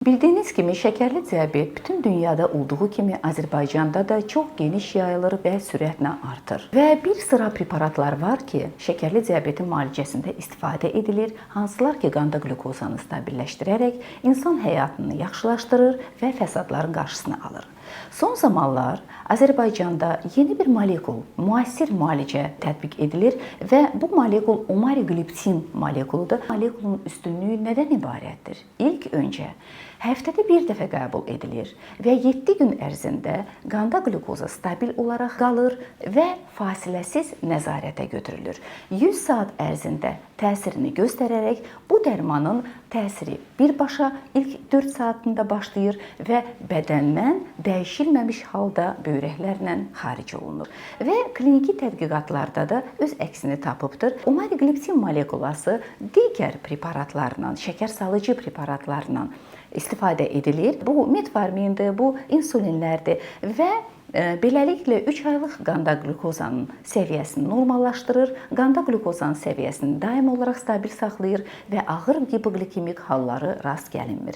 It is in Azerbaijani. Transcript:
Bildiyiniz kimi şəkərli diabet bütün dünyada olduğu kimi Azərbaycanda da çox geniş yayılır və sürətlə artır. Və bir sıra preparatlar var ki, şəkərli diabetin müalicəsində istifadə edilir, hansılar ki, qanda qlükozanı stabilləşdirərək insan həyatını yaxşılaşdırır və fəsadların qarşısını alır. Son zamanlar Azərbaycanda yeni bir molekul, müasir müalicə tətbiq edilir və bu molekul omarigliptin molekuludur. Molekulun üstünlüyü nədən ibarətdir? İlk öncə həftədə bir dəfə qəbul edilir və 7 gün ərzində qanda qlükoza stabil olaraq qalır və fasiləsiz nəzarətə götürülür. 100 saat ərzində təsirini göstərərək bu dərmanın təsiri birbaşa ilk 4 saatında başlayır və bədəndən dəyişilməmiş halda böyrəklərlə xaric olunur. Və kliniki tədqiqatlarda da öz əksini tapıbdır. Omarigliptin molekulası digər preparatlarla, şəkər salıcı preparatlarla istifadə edilir. Bu metformindir, bu insulinlərdir və beləliklə 3 aylıq qanda qlükozanın səviyyəsini normallaşdırır, qanda qlükozanın səviyyəsini daim olaraq stabil saxlayır və ağır hipoqlikemik halları rast gəlinmir.